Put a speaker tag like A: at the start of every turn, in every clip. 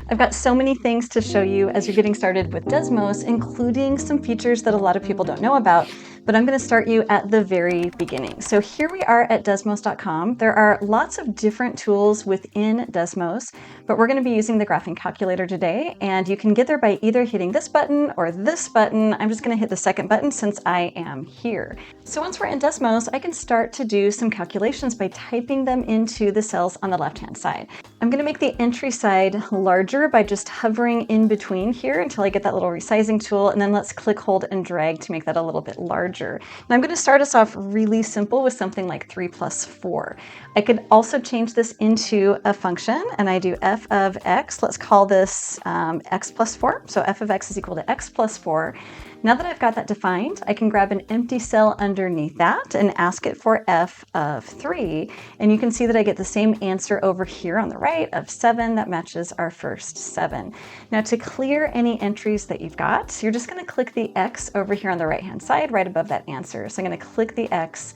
A: I've got so many things to show you as you're getting started with Desmos, including some features that a lot of people don't know about, but I'm going to start you at the very beginning. So here we are at desmos.com. There are lots of different tools within Desmos, but we're going to be using the graphing calculator today, and you can get there by either hitting this button or this button. I'm just going to hit the second button since I am here. So once we're in Desmos, I can start to do some calculations by typing them into the cells on the left-hand side. I'm going to make the entry side larger by just hovering in between here until I get that little resizing tool, and then let's click, hold, and drag to make that a little bit larger. And I'm going to start us off really simple with something like 3 plus 4. I could also change this into a function, and I do f of x. Let's call this x plus 4. So f of x is equal to x plus 4. Now that I've got that defined, I can grab an empty cell underneath that and ask it for f of 3. And you can see that I get the same answer over here on the right of 7. That matches our first 7. Now to clear any entries that you've got, you're just going to click the X over here on the right-hand side right above that answer. So I'm going to click the X,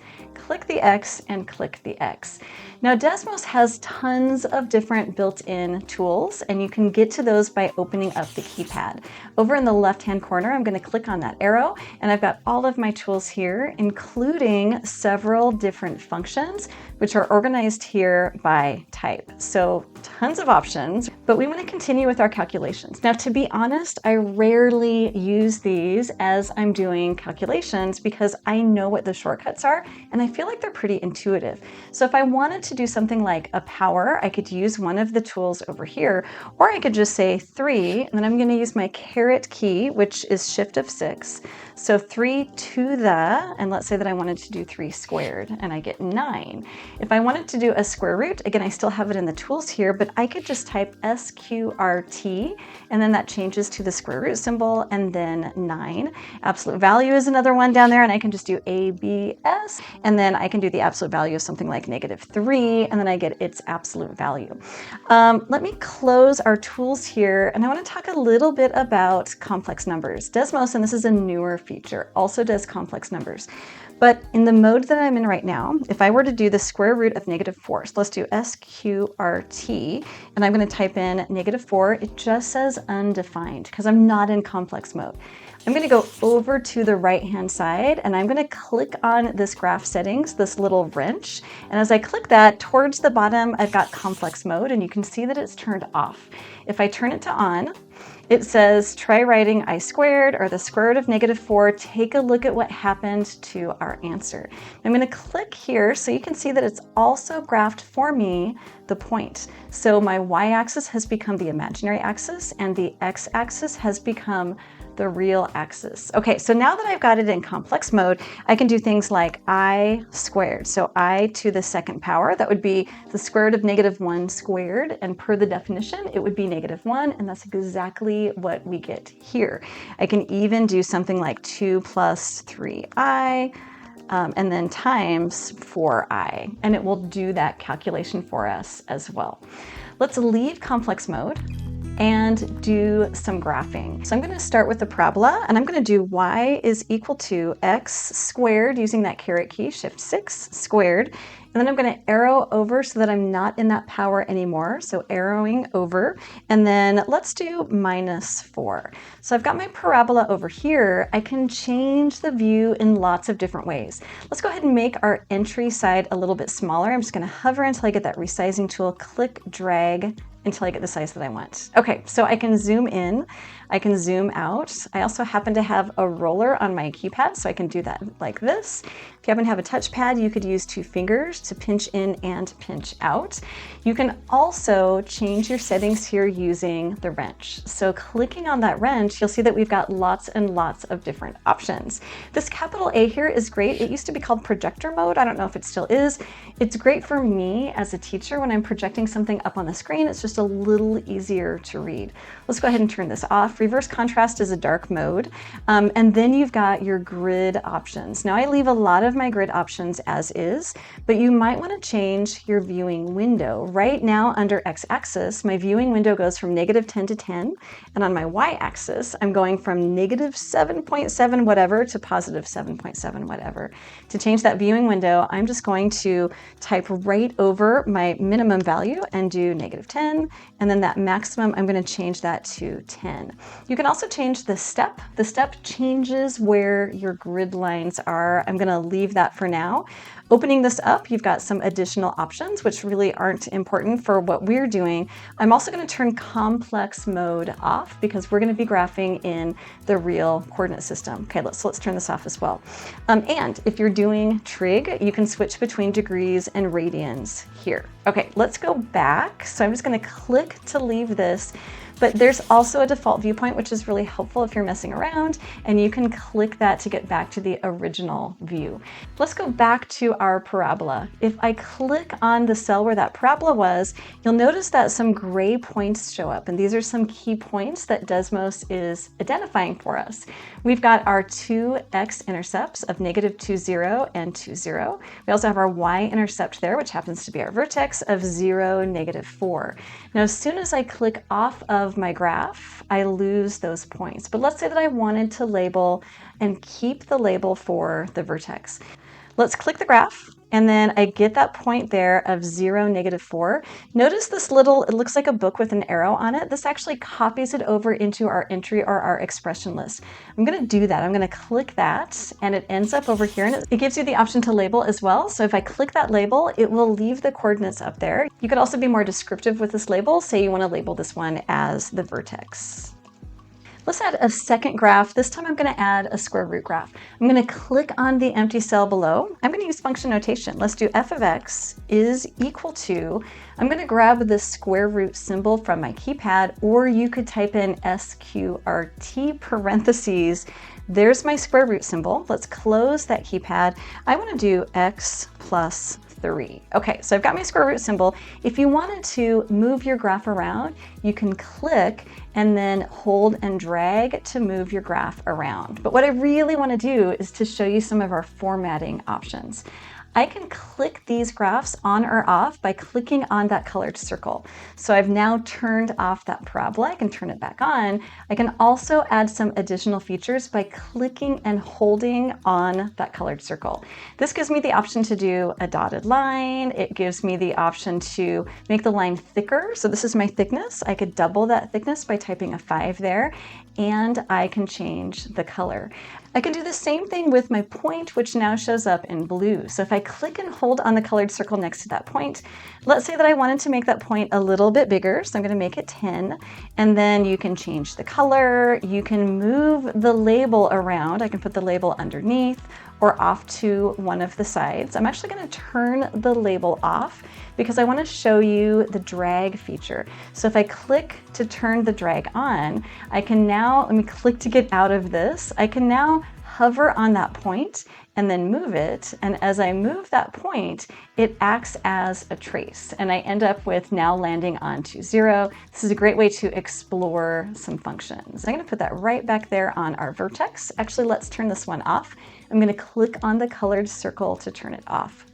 A: and click the X. Now Desmos has tons of different built-in tools, and you can get to those by opening up the keypad. Over in the left-hand corner, I'm going to click on that arrow, and I've got all of my tools here, including several different functions, which are organized here by type. So tons of options, but we want to continue with our calculations. Now, to be honest, I rarely use these as I'm doing calculations because I know what the shortcuts are, and I feel like they're pretty intuitive. So if I wanted to do something like a power, I could use one of the tools over here, or I could just say 3, and then I'm going to use my caret key, which is shift of 6. So 3 to the, and let's say that I wanted to do 3 squared, and I get 9. If I wanted to do a square root, again, I still have it in the tools here, but I could just type SQRT, and then that changes to the square root symbol, and then 9. Absolute value is another one down there, and I can just do ABS, and then I can do the absolute value of something like -3, and then I get its absolute value. Let me close our tools here, and I want to talk a little bit about complex numbers. Desmos, and this is a newer feature, also does complex numbers. But in the mode that I'm in right now, if I were to do the square root of -4, so let's do SQRT, and I'm going to type in -4, it just says undefined because I'm not in complex mode. I'm going to go over to the right-hand side, and I'm going to click on this graph settings, this little wrench. And as I click that, towards the bottom, I've got complex mode, and you can see that it's turned off. If I turn it to on, it says, try writing I squared or the square root of -4. Take a look at what happened to our answer. I'm going to click here so you can see that it's also graphed for me the point. So my y-axis has become the imaginary axis, and the x-axis has become the real axis. Okay, so now that I've got it in complex mode, I can do things like I squared. So I to the second power, that would be the square root of -1 squared, and per the definition, it would be -1, and that's exactly what we get here. I can even do something like 2 plus 3i, and then times 4i, and it will do that calculation for us as well. Let's leave complex mode and do some graphing. So I'm going to start with the parabola, and I'm going to do y is equal to x squared using that caret key, shift 6 squared. And then I'm going to arrow over so that I'm not in that power anymore. So arrowing over, and then let's do -4. So I've got my parabola over here. I can change the view in lots of different ways. Let's go ahead and make our entry side a little bit smaller. I'm just going to hover until I get that resizing tool, click, drag, until I get the size that I want. Okay, so I can zoom in, I can zoom out. I also happen to have a roller on my keypad, so I can do that like this. If you happen to have a touchpad, you could use 2 fingers to pinch in and pinch out. You can also change your settings here using the wrench. So clicking on that wrench, you'll see that we've got lots and lots of different options. This capital A here is great. It used to be called projector mode. I don't know if it still is. It's great for me as a teacher when I'm projecting something up on the screen. It's just a little easier to read. Let's go ahead and turn this off. Reverse contrast is a dark mode. And then you've got your grid options. Now I leave a lot of my grid options as is, but you might want to change your viewing window. Right now under x-axis, my viewing window goes from -10 to 10. And on my y-axis, I'm going from -7.7 whatever to +7.7 whatever. To change that viewing window, I'm just going to type right over my minimum value and do -10, 1, and then that maximum, I'm going to change that to 10. You can also change the step. The step changes where your grid lines are. I'm going to leave that for now. Opening this up, you've got some additional options, which really aren't important for what we're doing. I'm also going to turn complex mode off because we're going to be graphing in the real coordinate system. Okay, let's turn this off as well. And if you're doing trig, you can switch between degrees and radians here. Okay, let's go back. So I'm just going to click to leave this. But there's also a default viewpoint, which is really helpful if you're messing around, and you can click that to get back to the original view. Let's go back to our parabola. If I click on the cell where that parabola was, you'll notice that some gray points show up, and these are some key points that Desmos is identifying for us. We've got our two x-intercepts of -2, 0 and 2, 0. We also have our y-intercept there, which happens to be our vertex of 0, -4. Now, as soon as I click off of my graph, I lose those points. But let's say that I wanted to label and keep the label for the vertex. Let's click the graph, and then I get that point there of 0, -4. Notice this little, it looks like a book with an arrow on it. This actually copies it over into our entry or our expression list. I'm going to do that. I'm going to click that, and it ends up over here, and it gives you the option to label as well. So if I click that label, it will leave the coordinates up there. You could also be more descriptive with this label. Say you want to label this one as the vertex. Let's add a second graph. This time I'm going to add a square root graph. I'm going to click on the empty cell below. I'm going to use function notation. Let's do f of x is equal to, I'm going to grab the square root symbol from my keypad, or you could type in sqrt parentheses. There's my square root symbol. Let's close that keypad. I want to do x plus 3. Okay, so I've got my square root symbol. If you wanted to move your graph around, you can click and then hold and drag to move your graph around. But what I really want to do is to show you some of our formatting options. I can click these graphs on or off by clicking on that colored circle. So I've now turned off that parabola. I can turn it back on. I can also add some additional features by clicking and holding on that colored circle. This gives me the option to do a dotted line. It gives me the option to make the line thicker. So this is my thickness. I could double that thickness by typing a 5 there, and I can change the color. I can do the same thing with my point, which now shows up in blue. So if I click and hold on the colored circle next to that point, let's say that I wanted to make that point a little bit bigger. So I'm going to make it 10, and then you can change the color. You can move the label around. I can put the label underneath or off to one of the sides. I'm actually going to turn the label off because I want to show you the drag feature. So if I click to turn the drag on, I can now, let me click to get out of this. I can now hover on that point and then move it. And as I move that point, it acts as a trace. And I end up with now landing on 2, 0. This is a great way to explore some functions. I'm going to put that right back there on our vertex. Actually, let's turn this one off. I'm going to click on the colored circle to turn it off.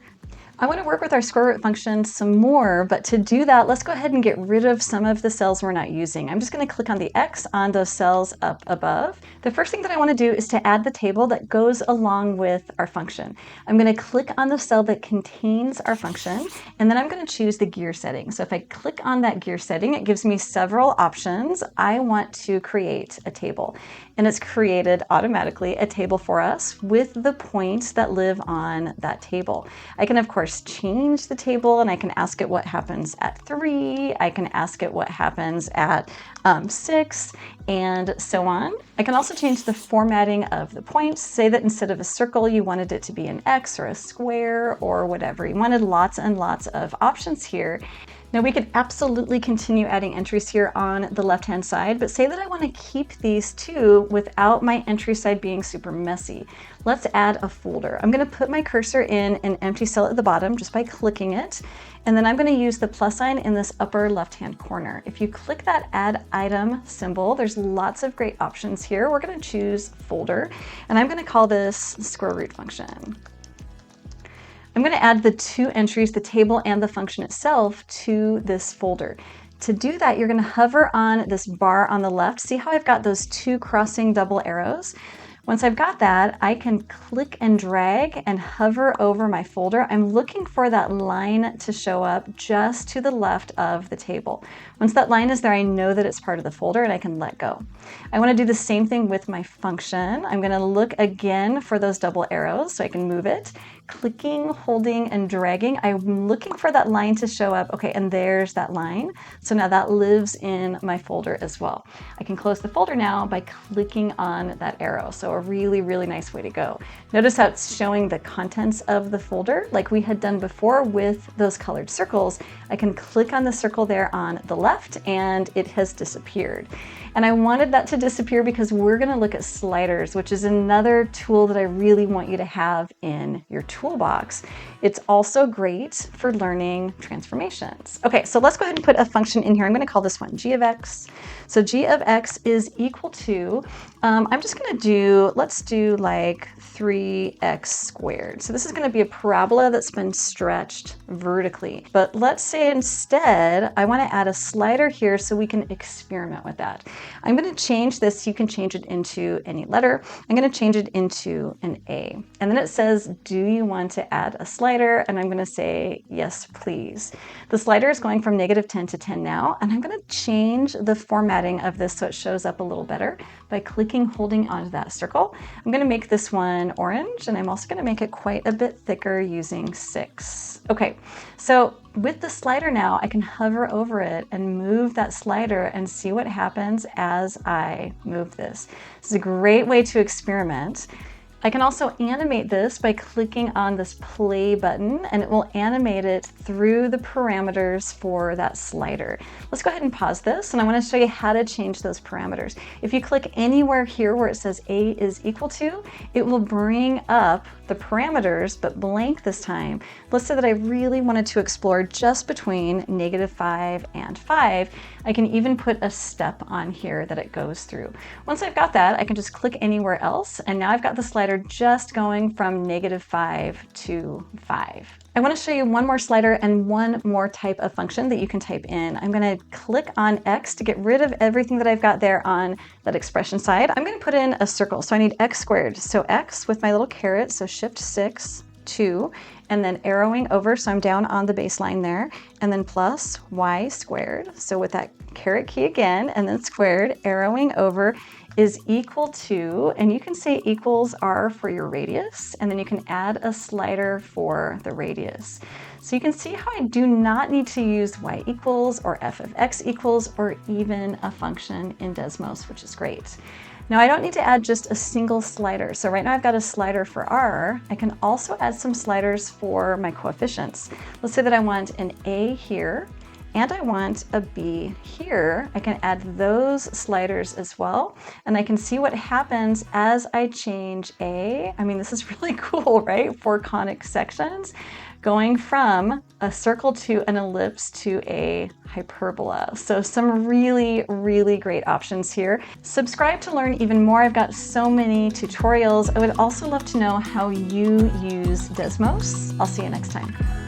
A: I want to work with our square root function some more, but to do that, let's go ahead and get rid of some of the cells we're not using. I'm just going to click on the X on those cells up above. The first thing that I want to do is to add the table that goes along with our function. I'm going to click on the cell that contains our function, and then I'm going to choose the gear setting. So if I click on that gear setting, it gives me several options. I want to create a table, and it's created automatically a table for us with the points that live on that table. I can, of course, change the table, and I can ask it what happens at 3. I can ask it what happens at 6, and so on. I can also change the formatting of the points. Say that instead of a circle, you wanted it to be an X or a square or whatever. You wanted lots and lots of options here. Now we could absolutely continue adding entries here on the left-hand side, but say that I want to keep these two without my entry side being super messy. Let's add a folder. I'm going to put my cursor in an empty cell at the bottom just by clicking it, and then I'm going to use the plus sign in this upper left-hand corner. If you click that add item symbol, there's lots of great options here. We're going to choose folder, and I'm going to call this square root function. I'm going to add the two entries, the table and the function itself, to this folder. To do that, you're going to hover on this bar on the left. See how I've got those two crossing double arrows? Once I've got that, I can click and drag and hover over my folder. I'm looking for that line to show up just to the left of the table. Once that line is there, I know that it's part of the folder and I can let go. I want to do the same thing with my function. I'm going to look again for those double arrows so I can move it. Clicking, holding, and dragging. I'm looking for that line to show up. Okay, and there's that line. So now that lives in my folder as well. I can close the folder now by clicking on that arrow. So a really, really nice way to go. Notice how it's showing the contents of the folder like we had done before with those colored circles. I can click on the circle there on the left and it has disappeared. And I wanted that to disappear because we're going to look at sliders, which is another tool that I really want you to have in your toolbox. It's also great for learning transformations. Okay, so let's go ahead and put a function in here. I'm going to call this one g of x. So g of x is equal to, I'm just going to do, let's do like 3x squared. So this is going to be a parabola that's been stretched vertically. But let's say instead, I want to add a slider here so we can experiment with that. I'm going to change this. You can change it into any letter. I'm going to change it into an A. And then it says, do you want to add a slider? And I'm going to say, yes, please. The slider is going from -10 to 10 now. And I'm going to change the formatting of this so it shows up a little better by clicking, holding onto that circle. I'm going to make this one orange, and I'm also going to make it quite a bit thicker using 6. Okay, so with the slider now, I can hover over it and move that slider and see what happens as I move this. This is a great way to experiment. I can also animate this by clicking on this play button, and it will animate it through the parameters for that slider. Let's go ahead and pause this, and I want to show you how to change those parameters. If you click anywhere here where it says A is equal to, it will bring up the parameters, but blank this time. Let's say that I really wanted to explore just between -5 and 5. I can even put a step on here that it goes through. Once I've got that, I can just click anywhere else, and now I've got the slider just going from -5 to 5. I want to show you one more slider and one more type of function that you can type in. I'm going to click on X to get rid of everything that I've got there on that expression side. I'm going to put in a circle, so I need x squared. So X with my little caret, so shift 6, 2, and then arrowing over, so I'm down on the baseline there, and then plus y squared. So with that caret key again, and then squared, arrowing over, is equal to, and you can say equals R for your radius, and then you can add a slider for the radius. So you can see how I do not need to use y equals or f of x equals or even a function in Desmos, which is great. Now I don't need to add just a single slider. So right now I've got a slider for R. I can also add some sliders for my coefficients. Let's say that I want an A here and I want a B here. I can add those sliders as well. And I can see what happens as I change A. I mean, this is really cool, right? 4 conic sections going from a circle to an ellipse to a hyperbola. So some really, really great options here. Subscribe to learn even more. I've got so many tutorials. I would also love to know how you use Desmos. I'll see you next time.